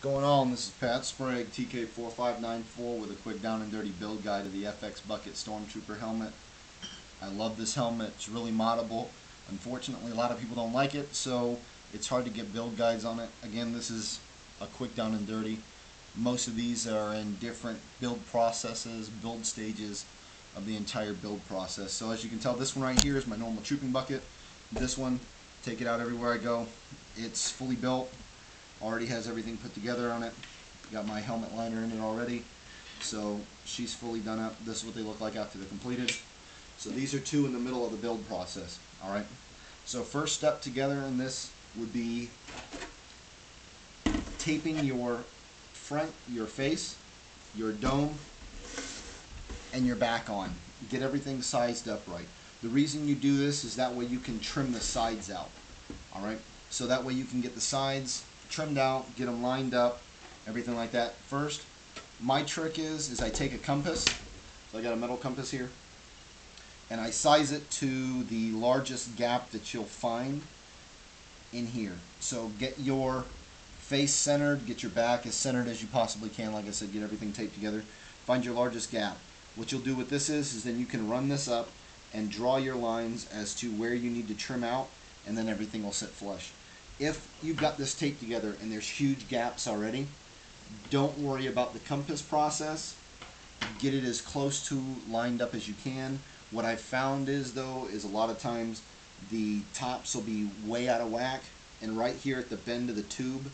Going on? This is Pat Sprague, TK4594 with a quick down and dirty build guide of the FX Bucket Stormtrooper helmet. I love this helmet. It's really moddable. Unfortunately, a lot of people don't like it, so it's hard to get build guides on it. Again, this is a quick down and dirty. Most of these are in different build processes, build stages of the entire build process. So as you can tell, this one right here is my normal trooping bucket. This one, take it out everywhere I go. It's fully built. Already has everything put together on it. Got my helmet liner in it already, so she's fully done up. This is what they look like after they're completed. So these are two in the middle of the build process. Alright, so first step together in this would be taping your front, your face, your dome, and your back on. Get everything sized up right. The reason you do this is that way you can trim the sides out. Alright, so that way you can get the sides trimmed out, get them lined up, everything like that. First, my trick is I take a compass, so I got a metal compass here, and I size it to the largest gap that you'll find in here. So get your face centered, get your back as centered as you possibly can. Like I said, get everything taped together. Find your largest gap. What you'll do with this is then you can run this up and draw your lines as to where you need to trim out, and then everything will sit flush. If you've got this taped together and there's huge gaps already, don't worry about the compass process. Get it as close to lined up as you can. What I've found is though, is a lot of times the tops will be way out of whack, and right here at the bend of the tube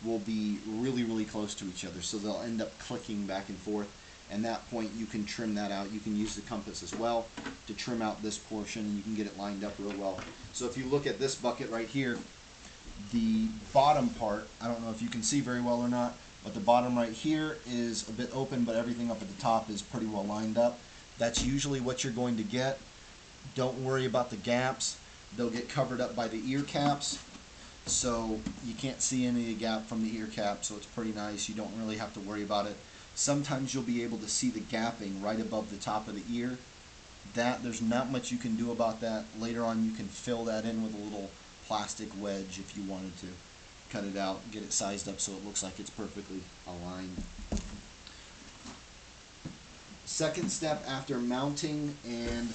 will be really close to each other, so they'll end up clicking back and forth. And that point you can trim that out. You can use the compass as well to trim out this portion, and you can get it lined up real well. So if you look at this bucket right here, the bottom part, I don't know if you can see very well or not, but the bottom right here is a bit open, but everything up at the top is pretty well lined up. That's usually what you're going to get. Don't worry about the gaps. They'll get covered up by the ear caps, so you can't see any of the gap from the ear cap, so it's pretty nice. You don't really have to worry about it. Sometimes you'll be able to see the gapping right above the top of the ear. There's not much you can do about that. Later on you can fill that in with a little plastic wedge if you wanted to. Cut it out, get it sized up so it looks like it's perfectly aligned. Second step after mounting and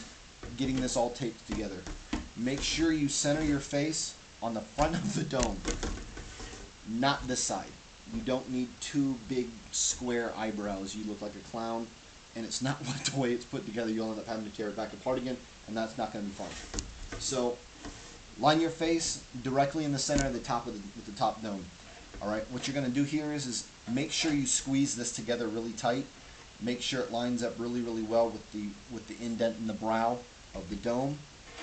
getting this all taped together, make sure you center your face on the front of the dome, not this side. You don't need two big square eyebrows. You look like a clown, and it's not the way it's put together. You'll end up having to tear it back apart again, and that's not going to be fun. So line your face directly in the center of the top with the top dome. All right. What you're going to do here is make sure you squeeze this together really tight. Make sure it lines up really well with the indent in the brow of the dome.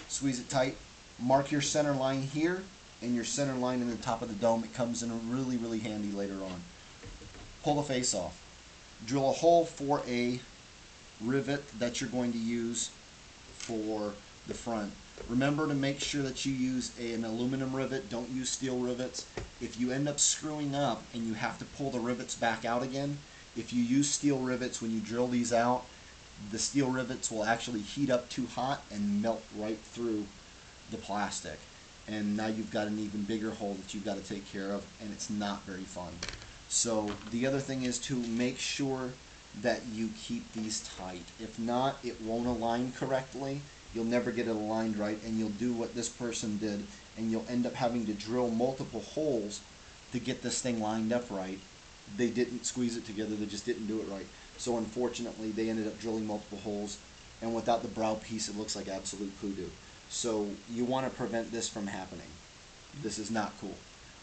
Squeeze it tight. Mark your center line here and your center line in the top of the dome. It comes in really handy later on. Pull the face off. Drill a hole for a rivet that you're going to use for the front. Remember to make sure that you use an aluminum rivet. Don't use steel rivets. If you end up screwing up and you have to pull the rivets back out again, if you use steel rivets when you drill these out, the steel rivets will actually heat up too hot and melt right through the plastic. And now you've got an even bigger hole that you've got to take care of, and it's not very fun. So the other thing is to make sure that you keep these tight. If not, it won't align correctly. You'll never get it aligned right, and you'll do what this person did, and you'll end up having to drill multiple holes to get this thing lined up right. They didn't squeeze it together, they just didn't do it right. So unfortunately, they ended up drilling multiple holes, and without the brow piece, it looks like absolute poodoo. So you want to prevent this from happening. This is not cool.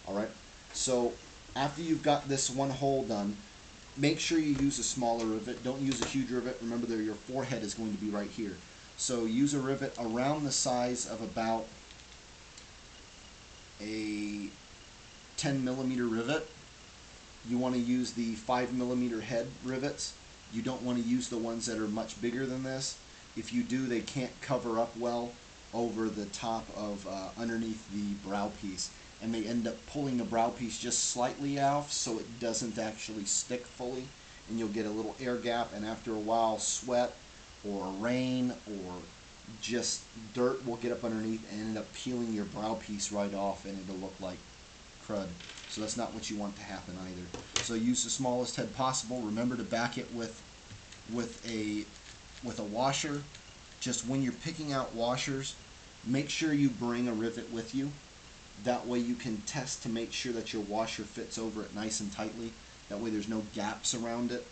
Alright? So after you've got this one hole done, make sure you use a smaller rivet. Don't use a huge rivet. Remember that your forehead is going to be right here. So use a rivet around the size of about a 10mm rivet. You want to use the 5mm head rivets. You don't want to use the ones that are much bigger than this. If you do, they can't cover up well over the top of underneath the brow piece, and they end up pulling the brow piece just slightly off so it doesn't actually stick fully, and you'll get a little air gap, and after a while sweat or rain or just dirt will get up underneath and end up peeling your brow piece right off, and it'll look like crud. So that's not what you want to happen either. So use the smallest head possible. Remember to back it with a washer. Just when you're picking out washers, make sure you bring a rivet with you. That way you can test to make sure that your washer fits over it nice and tightly. That way there's no gaps around it.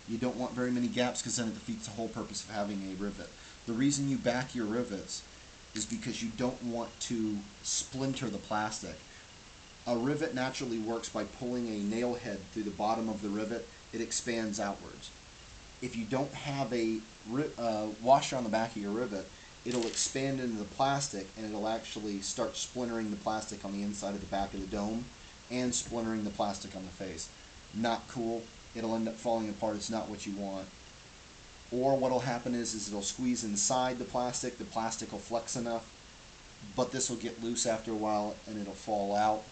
You don't want very many gaps because then it defeats the whole purpose of having a rivet. The reason you back your rivets is because you don't want to splinter the plastic. A rivet naturally works by pulling a nail head through the bottom of the rivet. It expands outwards. If you don't have a washer on the back of your rivet, it'll expand into the plastic and it'll actually start splintering the plastic on the inside of the back of the dome and splintering the plastic on the face. Not cool. It'll end up falling apart. It's not what you want. Or what'll happen is it'll squeeze inside the plastic will flex enough, but this will get loose after a while and it'll fall out,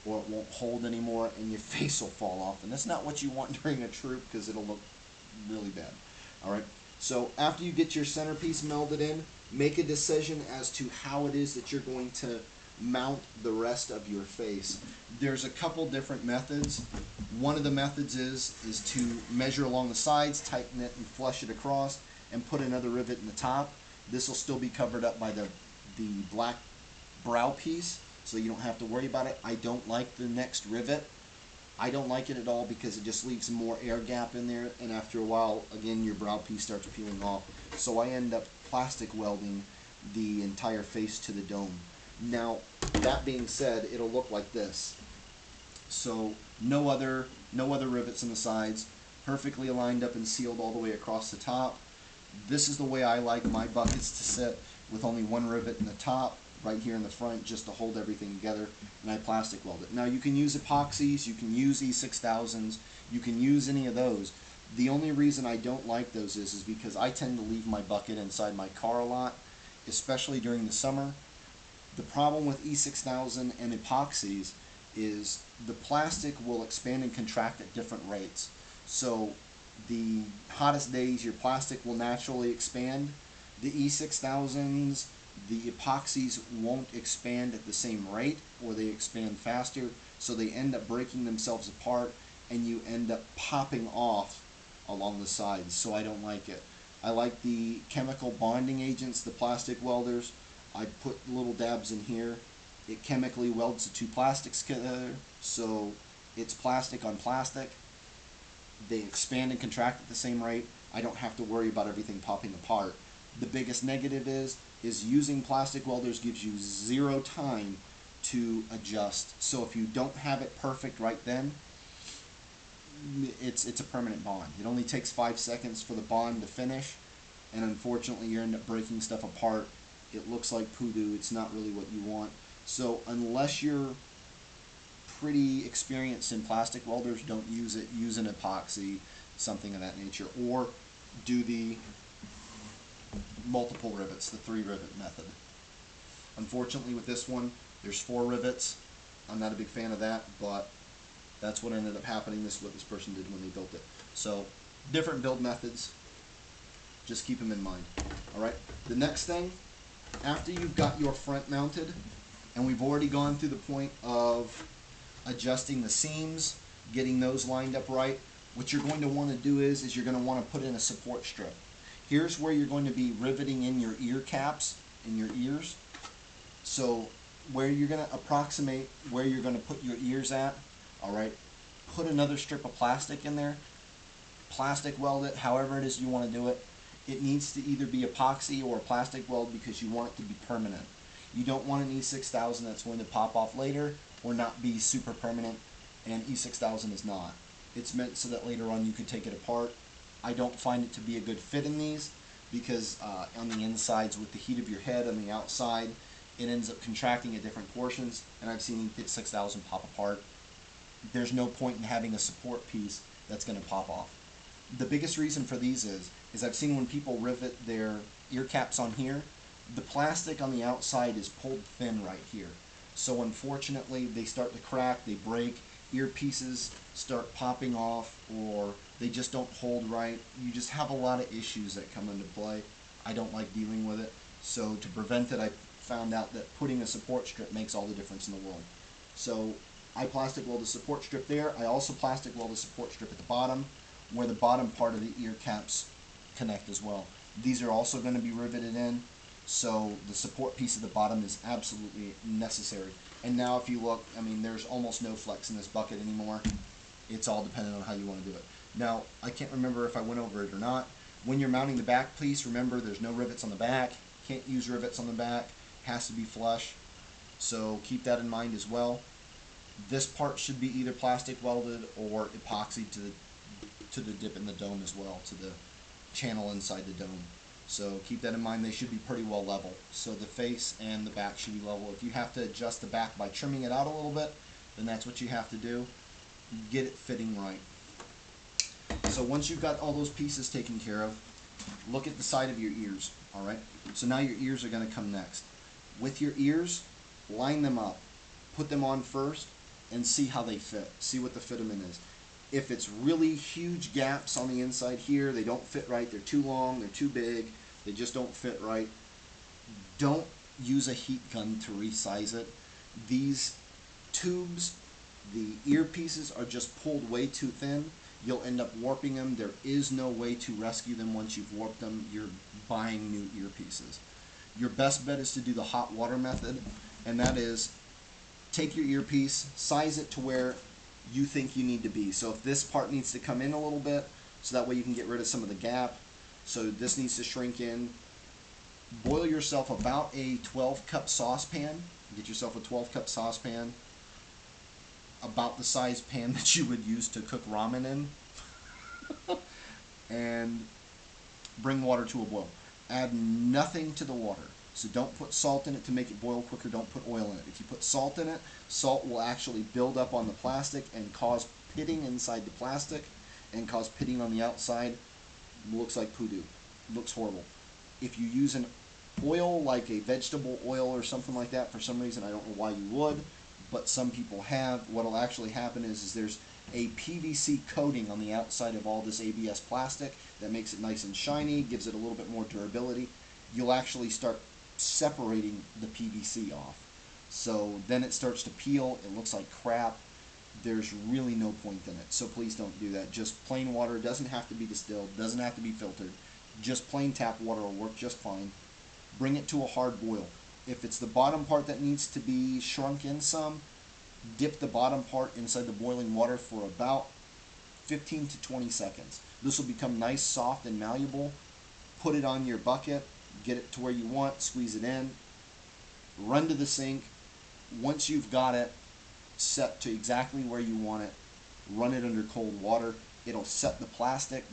or it won't hold anymore and your face will fall off. And that's not what you want during a troop because it'll look really bad. Alright, so after you get your centerpiece melded in, make a decision as to how it is that you're going to mount the rest of your face. There's a couple different methods. One of the methods is to measure along the sides, tighten it and flush it across, and put another rivet in the top. This will still be covered up by the black brow piece, so you don't have to worry about it. I don't like the next rivet. I don't like it at all because it just leaves more air gap in there, and after a while, again, your brow piece starts peeling off. So I end up plastic welding the entire face to the dome. Now, that being said, it'll look like this. So no other rivets in the sides, perfectly aligned up and sealed all the way across the top. This is the way I like my buckets to sit, with only one rivet in the top, right here in the front, just to hold everything together, and I plastic weld it. Now you can use epoxies, you can use E6000s, you can use any of those. The only reason I don't like those is because I tend to leave my bucket inside my car a lot, especially during the summer. The problem with E6000 and epoxies is the plastic will expand and contract at different rates. So the hottest days your plastic will naturally expand. The E6000s, the epoxies won't expand at the same rate, or they expand faster, so they end up breaking themselves apart and you end up popping off along the sides. So I don't like it. I like the chemical bonding agents, the plastic welders. I put little dabs in here. It chemically welds the two plastics together, so it's plastic on plastic. They expand and contract at the same rate. I don't have to worry about everything popping apart. The biggest negative is using plastic welders gives you zero time to adjust. So if you don't have it perfect right then, it's a permanent bond. It only takes 5 seconds for the bond to finish, and unfortunately you end up breaking stuff apart. It looks like poo-doo. It's not really what you want. So unless you're pretty experienced in plastic welders, don't use it. Use an epoxy, something of that nature, or do the multiple rivets, the 3-rivet method. Unfortunately with this one, there's 4 rivets. I'm not a big fan of that, but that's what ended up happening. This is what this person did when they built it. So different build methods, just keep them in mind. Alright, the next thing, after you've got your front mounted, and we've already gone through the point of adjusting the seams, getting those lined up right, what you're going to want to do is you're going to want to put in a support strip. Here's where you're going to be riveting in your ear caps, in your ears. So where you're going to approximate where you're going to put your ears at, alright, put another strip of plastic in there, plastic weld it, however it is you want to do it. It needs to either be epoxy or a plastic weld because you want it to be permanent. You don't want an E6000 that's going to pop off later or not be super permanent, and E6000 is not. It's meant so that later on you could take it apart. I don't find it to be a good fit in these because on the insides with the heat of your head, on the outside, it ends up contracting at different portions, and I've seen E6000 pop apart. There's no point in having a support piece that's going to pop off. The biggest reason for these is I've seen when people rivet their ear caps on here, the plastic on the outside is pulled thin right here. So unfortunately they start to crack, they break, earpieces start popping off, or they just don't hold right. You just have a lot of issues that come into play. I don't like dealing with it. So to prevent it, I found out that putting a support strip makes all the difference in the world. So I plastic weld the support strip there. I also plastic weld the support strip at the bottom, where the bottom part of the ear caps connect as well. These are also going to be riveted in, so the support piece at the bottom is absolutely necessary. And now if you look, I mean, there's almost no flex in this bucket anymore. It's all dependent on how you want to do it. Now, I can't remember if I went over it or not. When you're mounting the back piece, remember there's no rivets on the back. Can't use rivets on the back. Has to be flush. So keep that in mind as well. This part should be either plastic welded or epoxy to the dip in the dome as well, to the channel inside the dome. So keep that in mind. They should be pretty well level. So the face and the back should be level. If you have to adjust the back by trimming it out a little bit, then that's what you have to do. Get it fitting right. So once you've got all those pieces taken care of, look at the side of your ears. Alright, so now your ears are going to come next. With your ears, line them up, put them on first, and see how they fit. See what the fitment is. If it's really huge gaps on the inside here, they don't fit right, they're too long, they're too big, they just don't fit right, don't use a heat gun to resize it. These tubes, the earpieces are just pulled way too thin. You'll end up warping them. There is no way to rescue them once you've warped them. You're buying new earpieces. Your best bet is to do the hot water method, and that is take your earpiece, size it to where you think you need to be. So if this part needs to come in a little bit, so that way you can get rid of some of the gap. So this needs to shrink in. Boil yourself about a 12-cup saucepan. Get yourself a 12-cup saucepan, about the size pan that you would use to cook ramen in, and bring water to a boil. Add nothing to the water. So don't put salt in it to make it boil quicker. Don't put oil in it. If you put salt in it, salt will actually build up on the plastic and cause pitting inside the plastic and cause pitting on the outside. Looks like poodoo. Looks horrible. If you use an oil like a vegetable oil or something like that, for some reason, I don't know why you would, but some people have, what will actually happen is there's a PVC coating on the outside of all this ABS plastic that makes it nice and shiny, gives it a little bit more durability. You'll actually start separating the PVC off. So then it starts to peel, it looks like crap. There's really no point in it. So please don't do that. Just plain water, doesn't have to be distilled, doesn't have to be filtered. Just plain tap water will work just fine. Bring it to a hard boil. If it's the bottom part that needs to be shrunk in some, dip the bottom part inside the boiling water for about 15 to 20 seconds. This will become nice, soft, and malleable. Put it on your bucket, get it to where you want, squeeze it in, run to the sink. Once you've got it set to exactly where you want it, run it under cold water. It'll set the plastic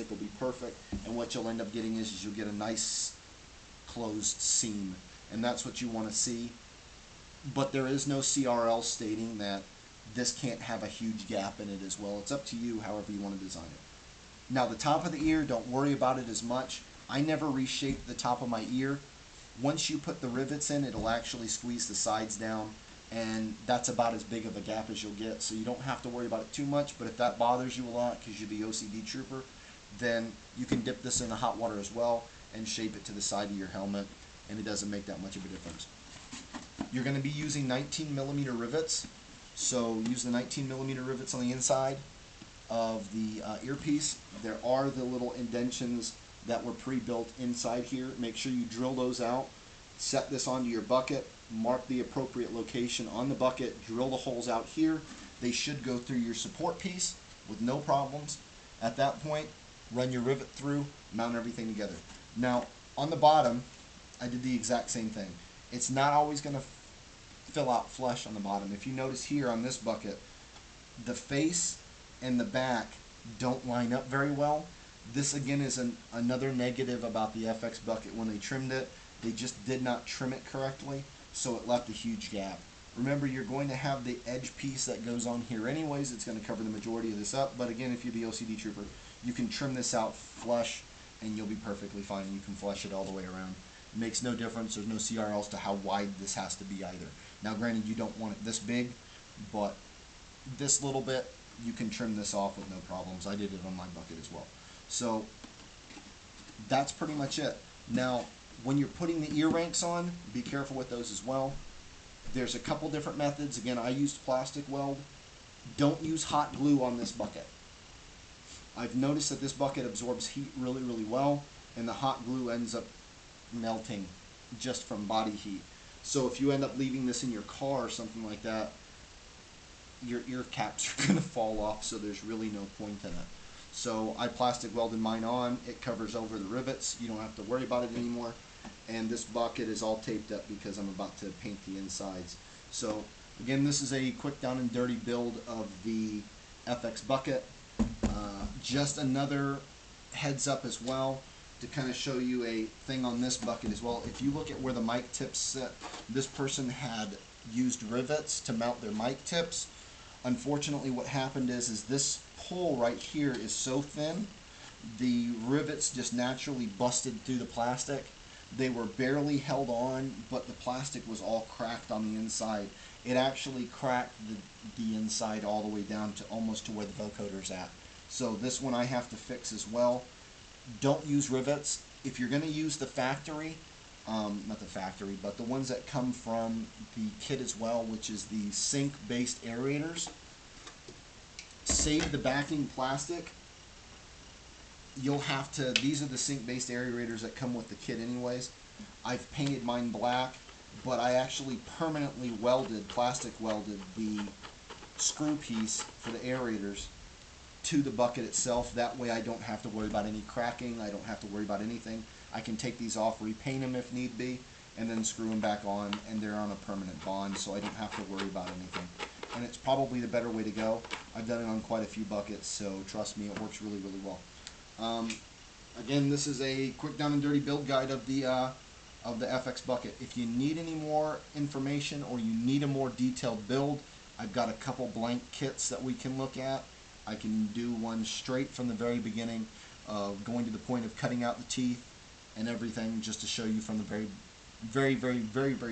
will be perfect, and what you'll end up getting is you'll get a nice closed seam, and that's what you want to see. But there is no CRL stating that this can't have a huge gap in it as well. It's up to you however you want to design it. Now the top of the ear, don't worry about it as much. I never reshape the top of my ear. Once you put the rivets in, it'll actually squeeze the sides down, and that's about as big of a gap as you'll get, so you don't have to worry about it too much. But if that bothers you a lot because you're the OCD trooper, then you can dip this in the hot water as well and shape it to the side of your helmet, and it doesn't make that much of a difference. You're going to be using 19mm rivets, so use the 19mm rivets on the inside of the earpiece. There are the little indentions that were pre-built inside here. Make sure you drill those out. Set this onto your bucket, mark the appropriate location on the bucket, drill the holes out here. They should go through your support piece with no problems. At that point, run your rivet through, mount everything together. Now, on the bottom, I did the exact same thing. It's not always going to fill out flush on the bottom. If you notice here on this bucket, the face and the back don't line up very well. This again is another negative about the FX bucket. When they trimmed it, they just did not trim it correctly, so it left a huge gap. Remember, you're going to have the edge piece that goes on here anyways. It's going to cover the majority of this up, but again, if you're the OCD trooper, you can trim this out flush and you'll be perfectly fine. You can flush it all the way around. It makes no difference. There's no CRLs to how wide this has to be either. Now granted, you don't want it this big, but this little bit, you can trim this off with no problems. I did it on my bucket as well. So that's pretty much it. Now, when you're putting the ear ranks on, be careful with those as well. There's a couple different methods. Again, I used plastic weld. Don't use hot glue on this bucket. I've noticed that this bucket absorbs heat really, really well, and the hot glue ends up melting just from body heat. So if you end up leaving this in your car or something like that, your ear caps are going to fall off, so there's really no point in it. So I plastic welded mine on. It covers over the rivets. You don't have to worry about it anymore. And this bucket is all taped up because I'm about to paint the insides. So again, this is a quick down and dirty build of the FX bucket. Just another heads up as well to kind of show you a thing on this bucket as well. If you look at where the mic tips sit, this person had used rivets to mount their mic tips. Unfortunately, what happened is this pole right here is so thin, the rivets just naturally busted through the plastic. They were barely held on, but the plastic was all cracked on the inside. It actually cracked the inside all the way down to almost to where the vocoder's at. So this one I have to fix as well. Don't use rivets. If you're going to use the factory, not the factory, but the ones that come from the kit as well, which is the sink-based aerators, save the backing plastic. You'll have to, these are the sink-based aerators that come with the kit anyways. I've painted mine black, but I actually permanently welded, plastic welded the screw piece for the aerators to the bucket itself. That way I don't have to worry about any cracking. I don't have to worry about anything. I can take these off, repaint them if need be, and then screw them back on, and they're on a permanent bond, so I don't have to worry about anything. And it's probably the better way to go. I've done it on quite a few buckets, so trust me, it works really, really well. Again, this is a quick down and dirty build guide of the FX bucket. If you need any more information or you need a more detailed build, I've got a couple blank kits that we can look at. I can do one straight from the very beginning, going to the point of cutting out the teeth and everything, just to show you from the very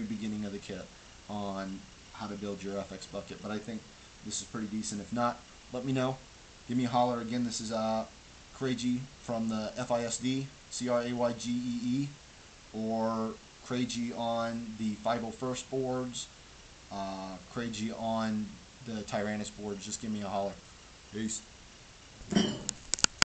beginning of the kit on how to build your FX bucket. But I think this is pretty decent. If not, let me know. Give me a holler. Again, this is Craigie from the FISD, CRAYGEE, or Craigie on the 501st boards, Craigie on the Tyrannus boards. Just give me a holler. Peace.